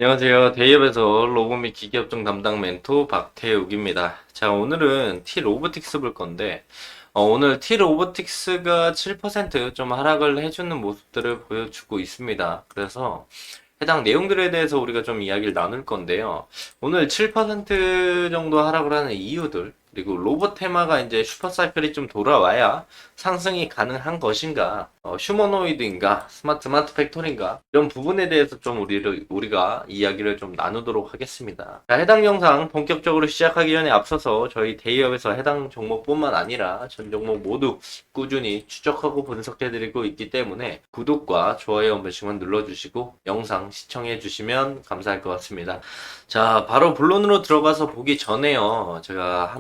안녕하세요. 대기업에서 로봇 및 기기협정 담당 멘토 박태욱입니다. 자, 오늘은 T-로보틱스 볼 건데, 오늘 T-로보틱스가 7%좀 하락을 해주는 모습들을 보여주고 있습니다. 그래서 해당 내용들에 대해서 우리가 좀 이야기를 나눌 건데요. 오늘 7% 정도 하락을 하는 이유들, 그리고 로봇 테마가 이제 슈퍼사이클이 좀 돌아와야 상승이 가능한 것인가, 휴머노이드인가, 스마트 팩토리인가, 이런 부분에 대해서 좀 우리가 이야기를 좀 나누도록 하겠습니다. 자, 해당 영상 본격적으로 시작하기 전에 앞서서 저희 대기업에서 해당 종목뿐만 아니라 전 종목 모두 꾸준히 추적하고 분석해드리고 있기 때문에 구독과 좋아요 한 번씩만 눌러주시고 영상 시청해주시면 감사할 것 같습니다. 자, 바로 본론으로 들어가서 보기 전에요. 제가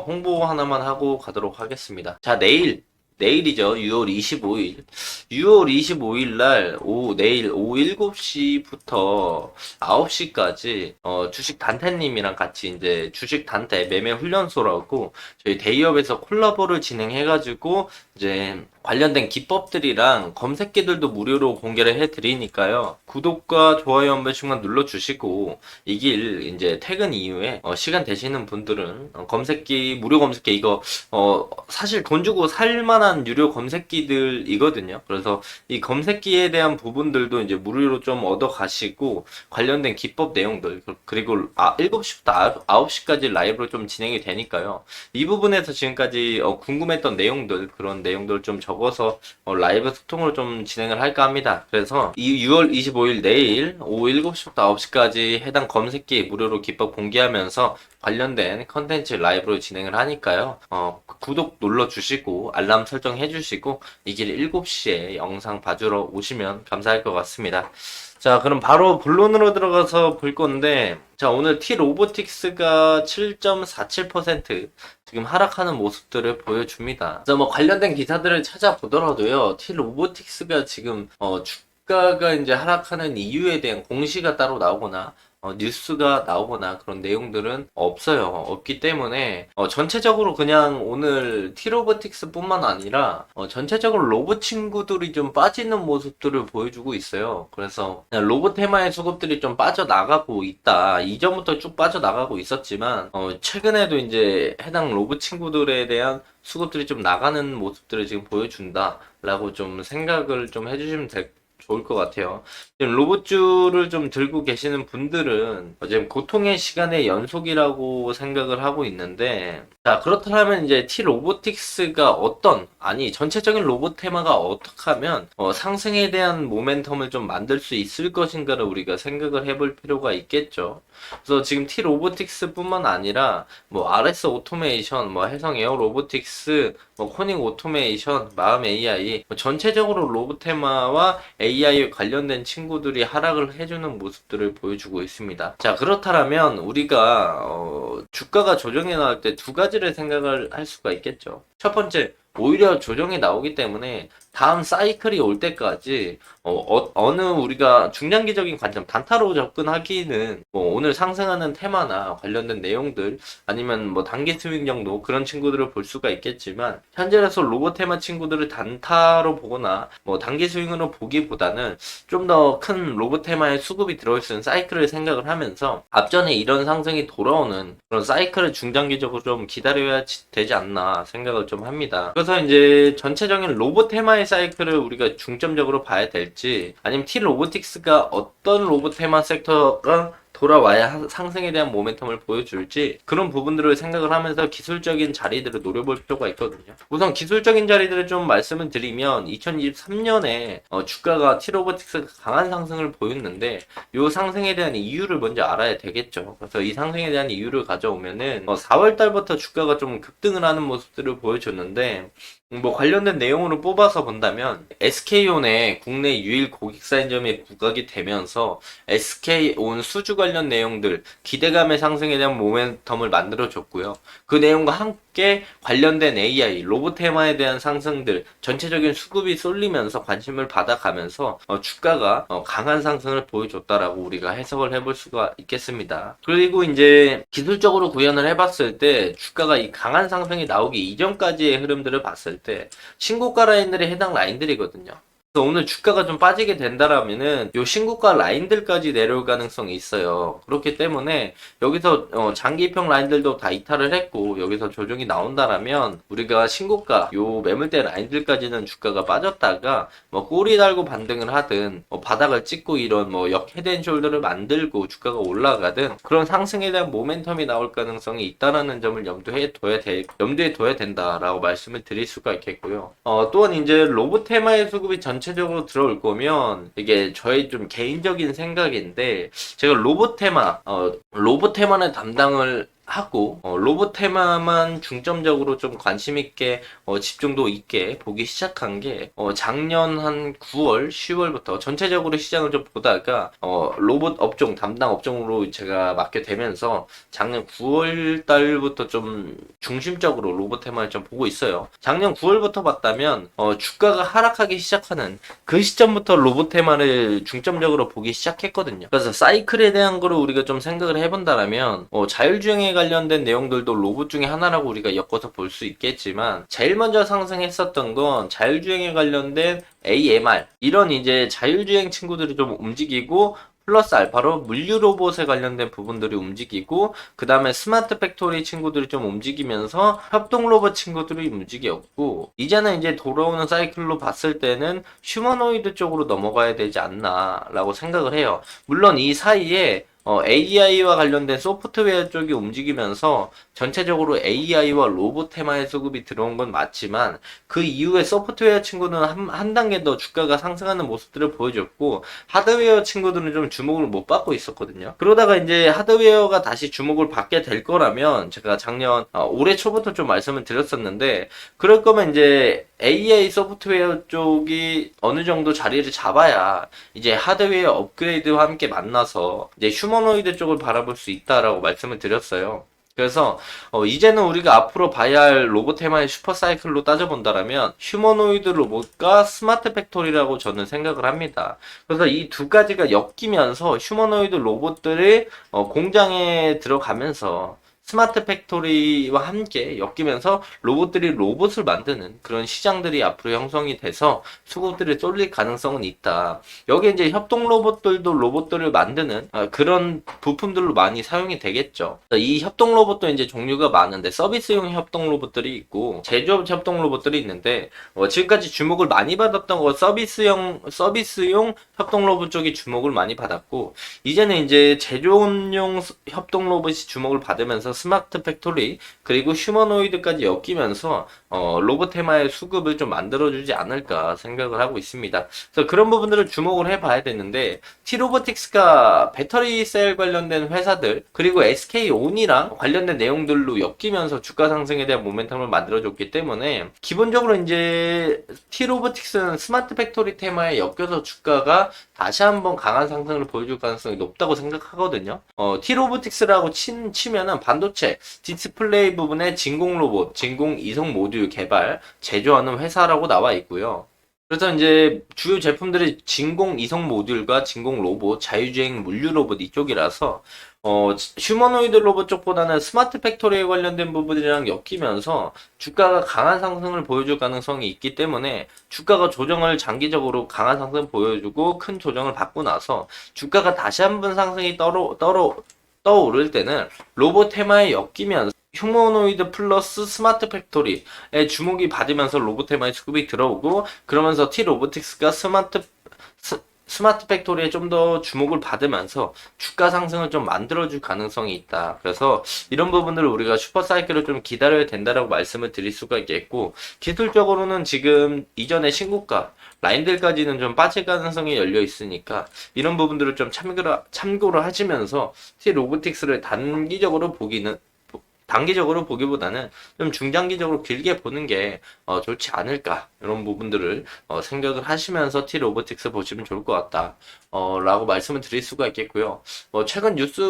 홍보 하나만 하고 가도록 하겠습니다. 자, 내일이죠. 6월 25일. 6월 25일 내일 오후 7시부터 9시까지, 주식 단태님이랑 같이 이제 주식 단태 매매 훈련소라고 저희 대기업에서 콜라보를 진행해가지고 이제 관련된 기법들이랑 검색기들도 무료로 공개를 해드리니까요. 구독과 좋아요 한 번씩만 눌러주시고, 이 길 이제 퇴근 이후에 시간 되시는 분들은 무료 검색기 이거 사실 돈 주고 살 만한 유료 검색기들이거든요. 그래서 이 검색기에 대한 부분들도 이제 무료로 좀 얻어 가시고 관련된 기법 내용들 그리고 7시부터 9시까지 라이브로 좀 진행이 되니까요. 이 부분에서 지금까지 궁금했던 내용들 그런 내용들 좀 적어서 라이브 소통을 좀 진행을 할까 합니다. 그래서 이 6월 25일 내일 오후 7시부터 9시까지 해당 검색기 무료로 기법 공개하면서 관련된 컨텐츠 라이브로 진행을 하니까요. 구독 눌러주시고 알람 설정해주시고 이 길 7시에 영상 봐주러 오시면 감사할 것 같습니다. 자, 그럼 바로 본론으로 들어가서 볼 건데, 자, 오늘 T-로보틱스가 7.47% 지금 하락하는 모습들을 보여줍니다. 그래서 뭐 관련된 기사들을 찾아보더라도요, T-로보틱스가 지금, 주가가 이제 하락하는 이유에 대한 공시가 따로 나오거나, 뉴스가 나오거나 그런 내용들은 없어요. 없기 때문에 전체적으로 그냥 오늘 T-로보틱스 뿐만 아니라 전체적으로 로봇 친구들이 좀 빠지는 모습들을 보여주고 있어요. 그래서 그냥 로봇 테마의 수급들이 좀 빠져나가고 있다. 이전부터 쭉 빠져나가고 있었지만 최근에도 이제 해당 로봇 친구들에 대한 수급들이 좀 나가는 모습들을 지금 보여준다. 라고 좀 생각을 좀 해주시면 좋을 것 같아요. 지금 로봇주를 좀 들고 계시는 분들은 지금 고통의 시간의 연속이라고 생각을 하고 있는데, 자, 그렇다면 이제 T-로보틱스가 전체적인 로봇 테마가 어떻게 하면 상승에 대한 모멘텀을 좀 만들 수 있을 것인가를 우리가 생각을 해볼 필요가 있겠죠. 그래서 지금 T-로보틱스 뿐만 아니라 뭐 RS 오토메이션, 뭐 해성 에어 로보틱스, 뭐 코닝 오토메이션, 마음 AI, 전체적으로 로봇 테마와 AI 관련된 친구들이 하락을 해주는 모습들을 보여주고 있습니다. 자, 그렇다면 우리가 주가가 조정이 나올 때 두 가지를 생각을 할 수가 있겠죠. 첫 번째, 오히려 조정이 나오기 때문에 다음 사이클이 올 때까지 어느 우리가 중장기적인 관점 단타로 접근하기는 뭐 오늘 상승하는 테마나 관련된 내용들 아니면 뭐 단기 스윙 정도 그런 친구들을 볼 수가 있겠지만 현재로서 로봇 테마 친구들을 단타로 보거나 뭐 단기 스윙으로 보기보다는 좀 더 큰 로봇 테마의 수급이 들어올 수 있는 사이클을 생각을 하면서 앞전에 이런 상승이 돌아오는 그런 사이클을 중장기적으로 좀 기다려야 되지 않나 생각을 좀 합니다. 그래서 이제 전체적인 로봇 테마의 사이클을 우리가 중점적으로 봐야 될지 아니면 T-로보틱스가 어떤 로봇 테마 섹터가 돌아와야 상승에 대한 모멘텀을 보여줄지 그런 부분들을 생각을 하면서 기술적인 자리들을 노려볼 필요가 있거든요. 우선 기술적인 자리들을 좀 말씀을 드리면 2023년에 주가가 T-로보틱스가 강한 상승을 보였는데 이 상승에 대한 이유를 먼저 알아야 되겠죠. 그래서 이 상승에 대한 이유를 가져오면은 4월 달부터 주가가 좀 급등을 하는 모습들을 보여줬는데 뭐 관련된 내용으로 뽑아서 본다면 SK온의 국내 유일 고객사인점이 부각이 되면서 SK온 수주 관련 내용들 기대감의 상승에 대한 모멘텀을 만들어줬고요. 그 내용과 함께 관련된 AI 로봇 테마에 대한 상승들 전체적인 수급이 쏠리면서 관심을 받아가면서 주가가 강한 상승을 보여줬다라고 우리가 해석을 해볼 수가 있겠습니다. 그리고 이제 기술적으로 구현을 해봤을 때 주가가 이 강한 상승이 나오기 이전까지의 흐름들을 봤을 때 신고가 라인들이 해당 라인들이거든요. 그래서 오늘 주가가 좀 빠지게 된다라면은 요 신고가 라인들까지 내려올 가능성이 있어요. 그렇기 때문에 여기서 장기평 라인들도 다 이탈을 했고 여기서 조정이 나온다라면 우리가 신고가 요 매물대 라인들까지는 주가가 빠졌다가 뭐 꼬리 달고 반등을 하든 바닥을 찍고 이런 역 헤드앤숄더를 만들고 주가가 올라가든 그런 상승에 대한 모멘텀이 나올 가능성이 있다라는 점을 염두에 둬야 된다라고 말씀을 드릴 수가 있겠고요. 또한 이제 로봇 테마의 수급이 전체적으로 들어올 거면 이게 저의 좀 개인적인 생각인데 제가 로봇 테마는 담당을 하고 로봇 테마만 중점적으로 좀 관심 있게 집중도 있게 보기 시작한 게 작년 한 9월, 10월부터 전체적으로 시장을 좀 보다가 로봇 업종 담당 업종으로 제가 맡게 되면서 작년 9월 달부터 좀 중심적으로 로봇 테마를 좀 보고 있어요. 작년 9월부터 봤다면 주가가 하락하기 시작하는 그 시점부터 로봇 테마를 중점적으로 보기 시작했거든요. 그래서 사이클에 대한 거를 우리가 좀 생각을 해본다면 자율주행에 관련된 내용들도 로봇 중에 하나라고 우리가 엮어서 볼 수 있겠지만 제일 먼저 상승했었던 건 자율주행에 관련된 AMR 이런 이제 자율주행 친구들이 좀 움직이고 플러스 알파로 물류 로봇에 관련된 부분들이 움직이고 그 다음에 스마트 팩토리 친구들이 좀 움직이면서 협동 로봇 친구들이 움직였고 이제는 이제 돌아오는 사이클로 봤을 때는 휴머노이드 쪽으로 넘어가야 되지 않나 라고 생각을 해요. 물론 이 사이에 AI와 관련된 소프트웨어 쪽이 움직이면서 전체적으로 AI와 로봇 테마의 수급이 들어온 건 맞지만 그 이후에 소프트웨어 친구는 한 단계 더 주가가 상승하는 모습들을 보여줬고 하드웨어 친구들은 좀 주목을 못 받고 있었거든요. 그러다가 이제 하드웨어가 다시 주목을 받게 될 거라면 제가 작년 올해 초부터 좀 말씀을 드렸었는데 그럴 거면 이제 AI 소프트웨어 쪽이 어느 정도 자리를 잡아야 이제 하드웨어 업그레이드와 함께 만나서 이제 휴머노이드 쪽을 바라볼 수 있다라고 말씀을 드렸어요. 그래서 이제는 우리가 앞으로 봐야 할 로봇 테마의 슈퍼사이클로 따져본다라면 휴머노이드 로봇과 스마트 팩토리라고 저는 생각을 합니다. 그래서 이 두 가지가 엮이면서 휴머노이드 로봇들이 공장에 들어가면서 스마트 팩토리와 함께 엮이면서 로봇들이 로봇을 만드는 그런 시장들이 앞으로 형성이 돼서 수급들이 쏠릴 가능성은 있다. 여기 이제 협동 로봇들도 로봇들을 만드는 그런 부품들로 많이 사용이 되겠죠. 이 협동 로봇도 이제 종류가 많은데 서비스용 협동 로봇들이 있고 제조업 협동 로봇들이 있는데 지금까지 주목을 많이 받았던 거 서비스용 협동 로봇 쪽이 주목을 많이 받았고 이제는 이제 제조업용 협동 로봇이 주목을 받으면서 스마트 팩토리 그리고 휴머노이드까지 엮이면서 로봇 테마의 수급을 좀 만들어주지 않을까 생각을 하고 있습니다. 그래서 그런 부분들을 주목을 해봐야 되는데 T로보틱스가 배터리 셀 관련된 회사들 그리고 SK온이랑 관련된 내용들로 엮이면서 주가 상승에 대한 모멘텀을 만들어줬기 때문에 기본적으로 이제 T로보틱스는 스마트 팩토리 테마에 엮여서 주가가 다시 한번 강한 상승을 보여줄 가능성이 높다고 생각하거든요. T로보틱스라고 치면은 반도체, 디스플레이 부분의 진공 로봇, 진공 이성 모듈 개발, 제조하는 회사라고 나와 있고요. 그래서 이제 주요 제품들이 진공 이성 모듈과 진공 로봇, 자율주행 물류 로봇 이쪽이라서 휴머노이드 로봇 쪽보다는 스마트 팩토리에 관련된 부분이랑 엮이면서 주가가 강한 상승을 보여줄 가능성이 있기 때문에 주가가 조정을 장기적으로 강한 상승 보여주고 큰 조정을 받고 나서 주가가 다시 한번 상승이 떠오를 때는 로봇 테마에 엮이면서 휴머노이드 플러스 스마트 팩토리에 주목이 받으면서 로봇 테마의 수급이 들어오고 그러면서 T로보틱스가 스마트 팩토리에 좀 더 주목을 받으면서 주가 상승을 좀 만들어줄 가능성이 있다. 그래서 이런 부분들을 우리가 슈퍼사이클을 좀 기다려야 된다라고 말씀을 드릴 수가 있겠고 기술적으로는 지금 이전에 신고가 라인들까지는 좀 빠질 가능성이 열려 있으니까 이런 부분들을 좀 참고를 하시면서 T로보틱스를 단기적으로 보기보다는 좀 중장기적으로 길게 보는 게 좋지 않을까 이런 부분들을 생각을 하시면서 T로보틱스 보시면 좋을 것 같다 라고 말씀을 드릴 수가 있겠고요. 최근 뉴스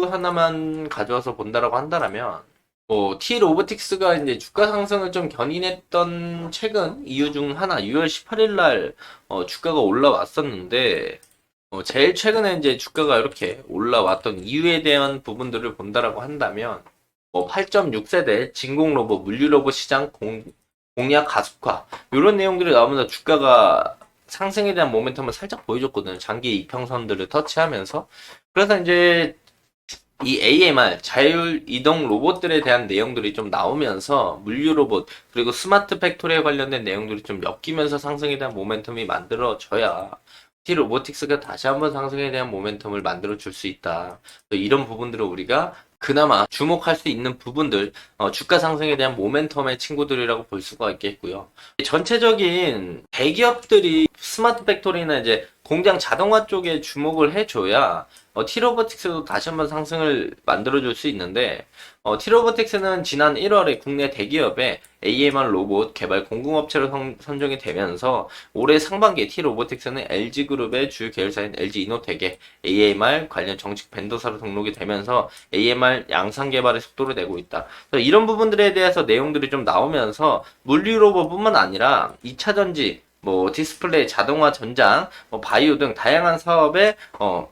하나만 가져와서 본다라고 한다면 T로보틱스가 이제 주가 상승을 좀 견인했던 최근 이유 중 하나 6월 18일 날 주가가 올라왔었는데 제일 최근에 이제 주가가 이렇게 올라왔던 이유에 대한 부분들을 본다라고 한다면 8.6세대 진공 로봇, 물류 로봇 시장 공약 가속화 이런 내용들이 나오면서 주가가 상승에 대한 모멘텀을 살짝 보여줬거든요. 장기 이평선들을 터치하면서. 그래서 이제 이 AMR 자율 이동 로봇들에 대한 내용들이 좀 나오면서 물류 로봇 그리고 스마트 팩토리에 관련된 내용들이 좀 엮이면서 상승에 대한 모멘텀이 만들어져야 T 로보틱스가 다시 한번 상승에 대한 모멘텀을 만들어 줄 수 있다. 또 이런 부분들을 우리가 그나마 주목할 수 있는 부분들, 주가 상승에 대한 모멘텀의 친구들이라고 볼 수가 있겠고요. 전체적인 대기업들이 스마트 팩토리나 이제 공장 자동화 쪽에 주목을 해줘야 T로보틱스도 다시 한번 상승을 만들어줄 수 있는데 T로보틱스는 지난 1월에 국내 대기업의 AMR 로봇 개발 공급업체로 선정이 되면서 올해 상반기에 T로보틱스는 LG그룹의 주요 계열사인 LG이노텍에 AMR 관련 정식 벤더사로 등록이 되면서 AMR 양산 개발의 속도를 내고 있다. 이런 부분들에 대해서 내용들이 좀 나오면서 물류 로봇뿐만 아니라 2차 전지 뭐 디스플레이, 자동화 전장, 바이오 등 다양한 사업에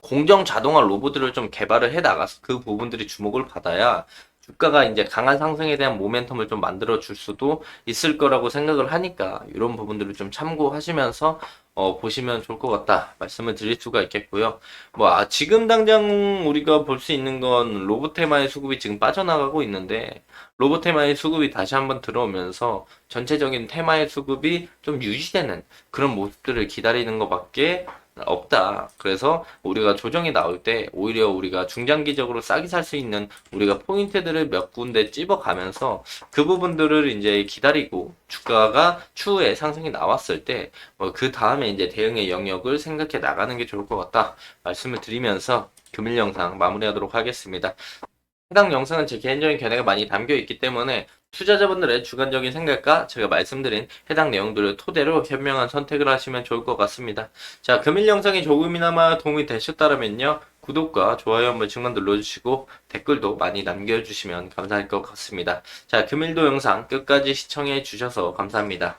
공정 자동화 로봇들을 좀 개발을 해 나가서 그 부분들이 주목을 받아야 주가가 이제 강한 상승에 대한 모멘텀을 좀 만들어 줄 수도 있을 거라고 생각을 하니까 이런 부분들을 좀 참고하시면서 보시면 좋을 것 같다 말씀을 드릴 수가 있겠고요. 지금 당장 우리가 볼 수 있는 건 로보테마의 수급이 지금 빠져나가고 있는데 로보테마의 수급이 다시 한번 들어오면서 전체적인 테마의 수급이 좀 유지되는 그런 모습들을 기다리는 것밖에 없다. 그래서 우리가 조정이 나올 때 오히려 우리가 중장기적으로 싸게 살 수 있는 우리가 포인트들을 몇 군데 찝어가면서 그 부분들을 이제 기다리고 주가가 추후에 상승이 나왔을 때 그 다음에 이제 대응의 영역을 생각해 나가는 게 좋을 것 같다 말씀을 드리면서 금일 영상 마무리하도록 하겠습니다. 해당 영상은 제 개인적인 견해가 많이 담겨 있기 때문에 투자자분들의 주관적인 생각과 제가 말씀드린 해당 내용들을 토대로 현명한 선택을 하시면 좋을 것 같습니다. 자, 금일 영상이 조금이나마 도움이 되셨다면요. 구독과 좋아요 한번 증만 눌러주시고 댓글도 많이 남겨주시면 감사할 것 같습니다. 자, 금일도 영상 끝까지 시청해 주셔서 감사합니다.